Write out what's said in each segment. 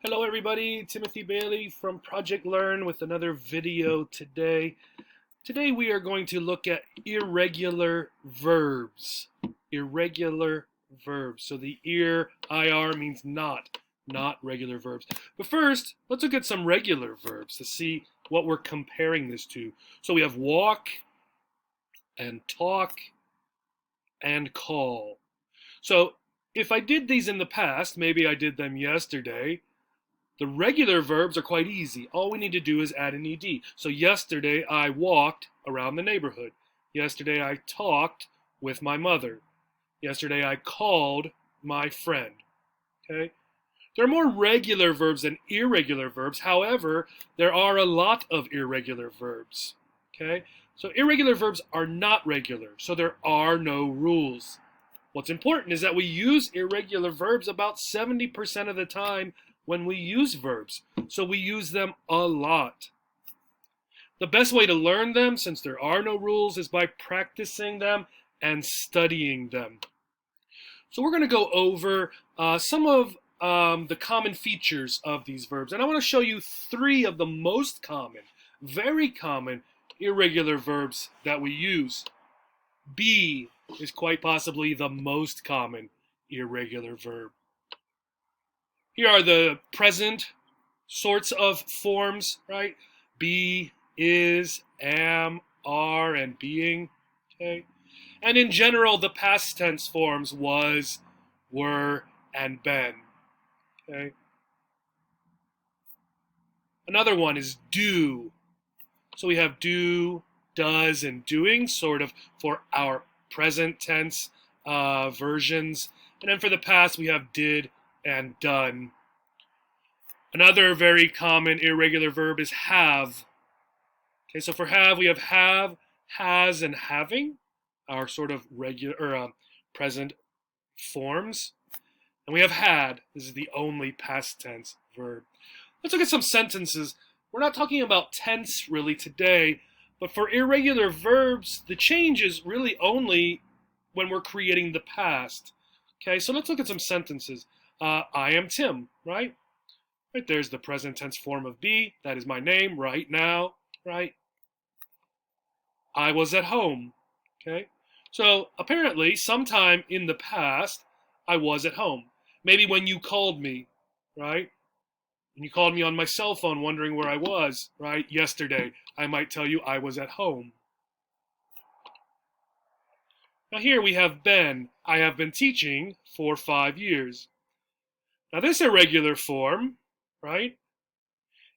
Hello everybody, Timothy Bailey from Project Learn with another video today. Today we are going to look at irregular verbs. Irregular verbs. So the IR means not regular verbs. But first, let's look at some regular verbs to see what we're comparing this to. So we have walk and talk and call. So if I did these in the past, maybe I did them yesterday, the regular verbs are quite easy. All we need to do is add an ed. So yesterday I walked around the neighborhood. Yesterday I talked with my mother. Yesterday I called my friend. Okay? There are more regular verbs than irregular verbs. However, there are a lot of irregular verbs. Okay? So irregular verbs are not regular. So there are no rules. What's important is that we use irregular verbs about 70% of the time when we use verbs. So we use them a lot. The best way to learn them, since there are no rules, is by practicing them and studying them. So we're going to go over some of the common features of these verbs. And I want to show you three of the most common, very common irregular verbs that we use. Be is quite possibly the most common irregular verb. Here are the present sorts of forms, right? Be, is, am, are, and being, okay? And in general, the past tense forms was, were, and been, okay? Another one is do. So we have do, does, and doing, sort of for our present tense versions. And then for the past, we have did and done. Another very common irregular verb is have. Okay, so for have, we have, has, and having, our sort of regular present forms. And we have had. This is the only past tense verb. Let's look at some sentences. We're not talking about tense really today, but for irregular verbs, the change is really only when we're creating the past. Okay, so let's look at some sentences. I am Tim, right? Right there's the present tense form of be. That is my name right now, right? I was at home, okay? So apparently, sometime in the past, I was at home. Maybe when you called me, right? When you called me on my cell phone wondering where I was, right? Yesterday, I might tell you I was at home. Now here we have been. I have been teaching for 5 years. Now this irregular form, right,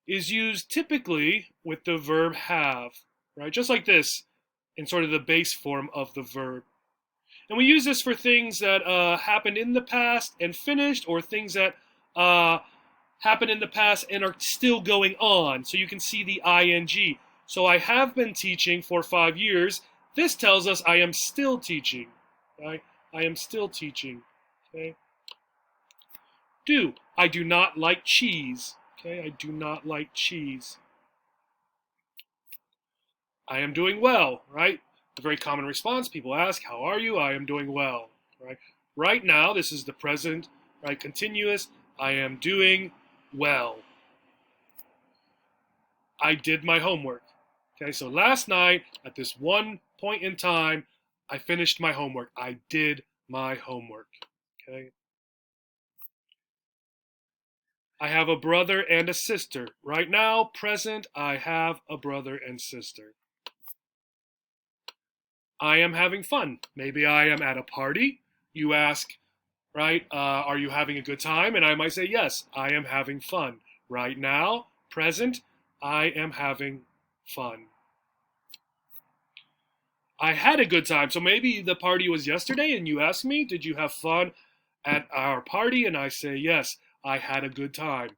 is used typically with the verb have, right? Just like this in sort of the base form of the verb. And we use this for things that happened in the past and finished, or things that happened in the past and are still going on. So you can see the ing. So I have been teaching for 5 years. This tells us I am still teaching, right? I am still teaching, okay? Do. I do not like cheese, okay? I do not like cheese. I am doing well, right? A very common response. People ask, how are you? I am doing well, right? Right now, this is the present, right? Continuous. I am doing well. I did my homework. Okay, so last night, at this one point in time, I finished my homework. I did my homework. Okay. I have a brother and a sister. Right now, present, I have a brother and sister. I am having fun. Maybe I am at a party. You ask, right, are you having a good time? And I might say, yes, I am having fun. Right now, present, I am having fun. I had a good time. So maybe the party was yesterday and you ask me, did you have fun at our party? And I say, yes, I had a good time,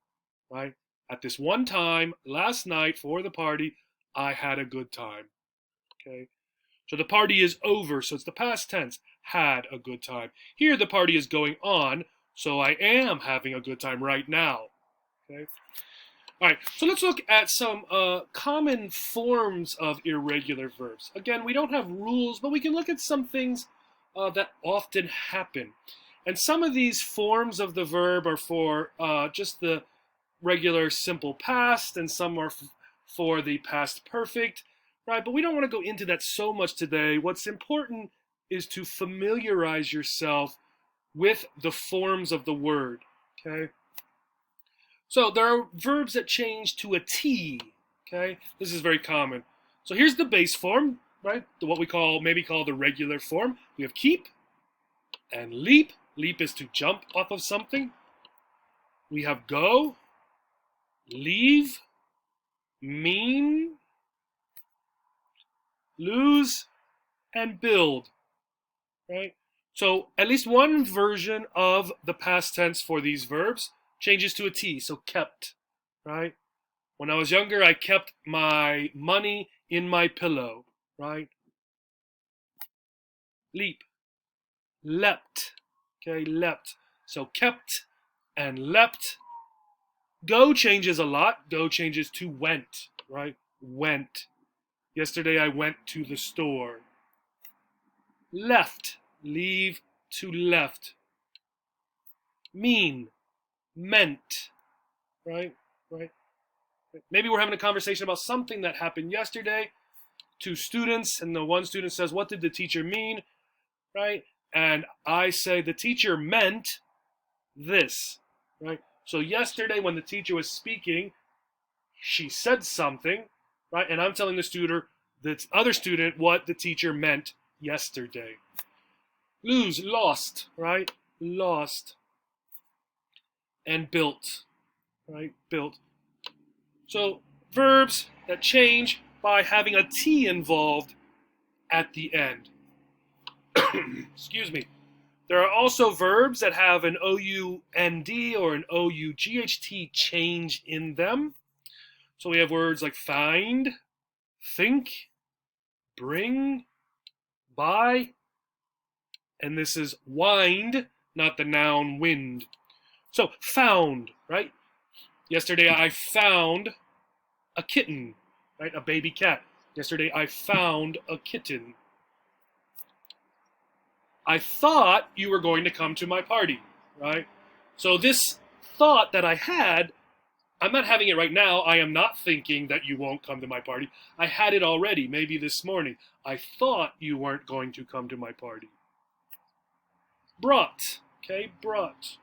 right? At this one time, last night for the party, I had a good time, okay? So the party is over, so it's the past tense, had a good time. Here the party is going on, so I am having a good time right now, okay? All right, so let's look at some common forms of irregular verbs. Again, we don't have rules, but we can look at some things that often happen. And some of these forms of the verb are for just the regular simple past, and some are for the past perfect, right? But we don't want to go into that so much today. What's important is to familiarize yourself with the forms of the word, okay? So there are verbs that change to a T, okay? This is very common. So here's the base form, right? What we maybe call the regular form. We have keep and leap. Leap is to jump off of something. We have go, leave, mean, lose, and build, right? So at least one version of the past tense for these verbs changes to a T, so kept, right? When I was younger, I kept my money in my pillow, right? Leap, leapt, okay, leapt. So kept and leapt. Go changes a lot. Go changes to went, right? Went. Yesterday I went to the store. Left, leave to left. Mean, meant, right? Right? Maybe we're having a conversation about something that happened yesterday to students, and the one student says, "What did the teacher mean?" Right? And I say, "The teacher meant this," right? So yesterday when the teacher was speaking, she said something, right? And I'm telling the other student what the teacher meant yesterday. Lose, lost, right? Lost. And built, right? Built. So verbs that change by having a T involved at the end. Excuse me. There are also verbs that have an O-U-N-D or an O-U-G-H-T change in them. So we have words like find, think, bring, buy, and this is wind, not the noun wind. So found, right? Yesterday I found a kitten, right? A baby cat. Yesterday I found a kitten. I thought you were going to come to my party, right? So this thought that I had, I'm not having it right now. I am not thinking that you won't come to my party. I had it already, maybe this morning. I thought you weren't going to come to my party. Brought, okay, brought.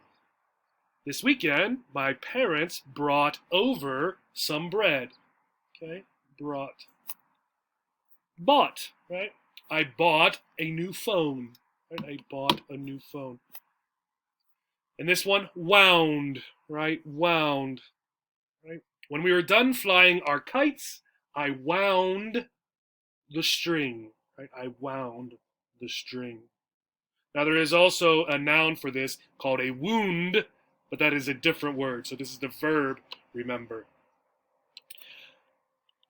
This weekend, my parents brought over some bread, okay, brought. Bought, right? I bought a new phone. Right? I bought a new phone. And this one, wound, right? Wound, right? When we were done flying our kites, I wound the string, right? I wound the string. Now there is also a noun for this called a wound, but that is a different word. So this is the verb, remember.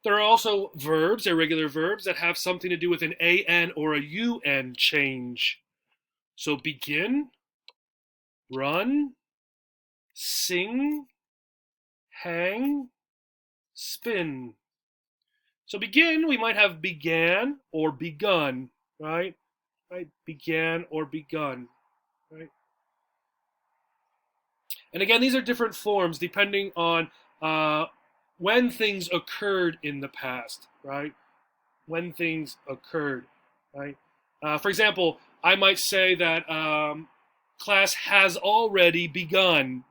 There are also verbs, irregular verbs, that have something to do with an AN or a UN change. So begin, run, sing, hang, spin. So begin, we might have began or begun, right? Right? Began or begun, right? And again, these are different forms depending on when things occurred in the past, right? When things occurred, right? For example, I might say that class has already begun,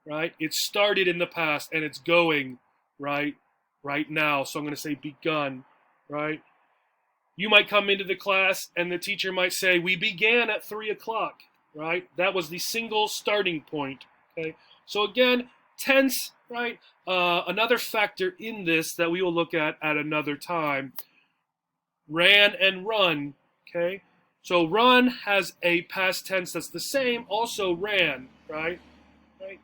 right? It started in the past and it's going, right now. So I'm going to say begun, right? You might come into the class and the teacher might say, we began at 3 o'clock, right? That was the single starting point, okay? So again, tense, right? Another factor in this that we will look at another time. Ran and run, okay? So run has a past tense that's the same, also ran, right? Right?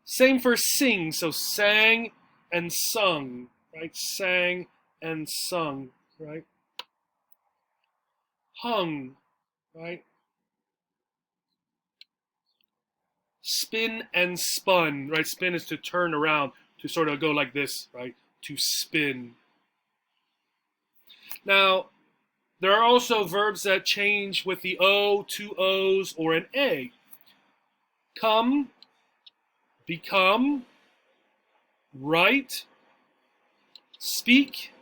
Same for sing, so sang and sung, right? Sang and sung, right? Hung, right? Spin and spun, right? Spin is to turn around, to sort of go like this, right? To spin. Now, there are also verbs that change with the O, two O's, or an A. Come, become, write, speak,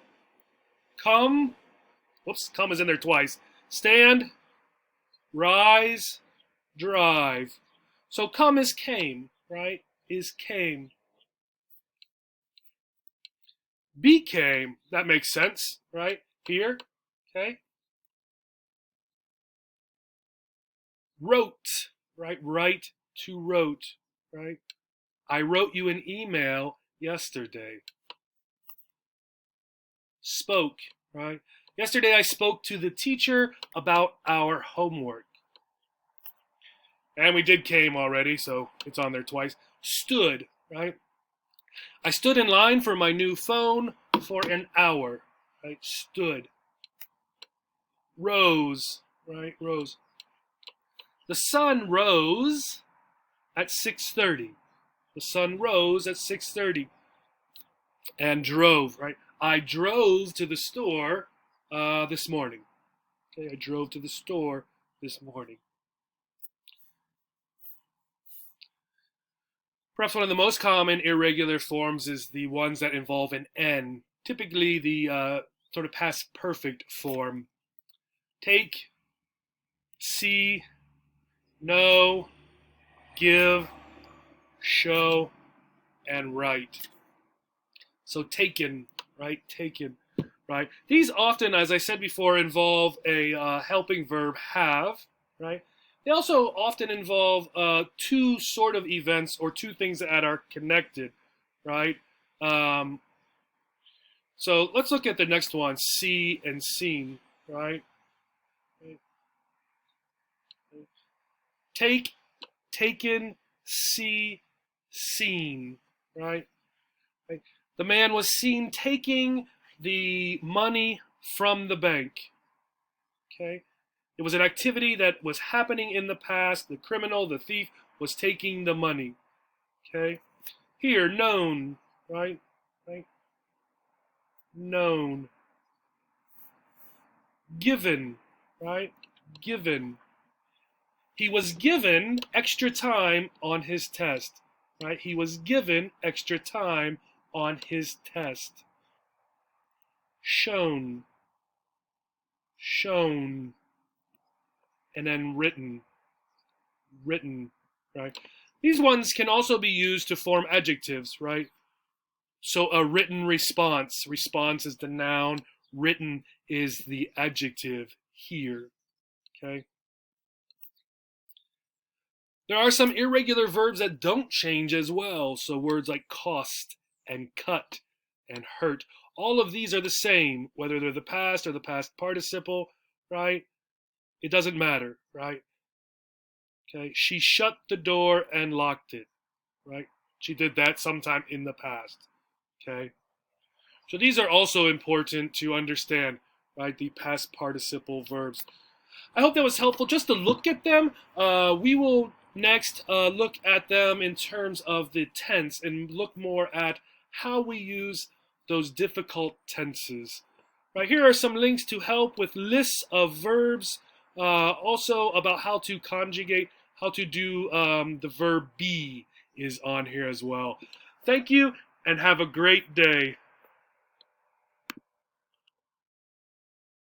come, whoops, come is in there twice, stand, rise, drive. So come is came, right? Is came. Became, that makes sense, right? Here, okay? Wrote, right? Write to wrote, right? I wrote you an email yesterday. Spoke, right? Yesterday I spoke to the teacher about our homework. And we did came already, so it's on there twice. Stood, right? I stood in line for my new phone for an hour, right? Stood. Rose, right? Rose. The sun rose at 6:30. The sun rose at 6:30. And drove, right? I drove to the store this morning. Okay, I drove to the store this morning. Perhaps one of the most common irregular forms is the ones that involve an N, typically the sort of past perfect form. Take, see, know, give, show, and write. So taken, right? Taken, right? These often, as I said before, involve a helping verb have, right? They also often involve two sort of events or two things that are connected, right? So let's look at the next one, see and seen, right? Take, taken, see, seen, right? The man was seen taking the money from the bank, okay? It was an activity that was happening in the past. The criminal, the thief, was taking the money. Okay? Here, known, right? Right? Known. Given, right? Given. He was given extra time on his test, right? He was given extra time on his test. Shown. Shown. And then written. Written, right? These ones can also be used to form adjectives, right? So a written response. Response is the noun. Written is the adjective here, okay? There are some irregular verbs that don't change as well. So words like cost and cut and hurt. All of these are the same, whether they're the past or the past participle, right? It doesn't matter, right? Okay, she shut the door and locked it, right? She did that sometime in the past, okay? So these are also important to understand, right? The past participle verbs. I hope that was helpful just to look at them. We will next look at them in terms of the tense and look more at how we use those difficult tenses. Right, here are some links to help with lists of verbs, also about how to conjugate, how to do the verb be is on here as well. Thank you and have a great day.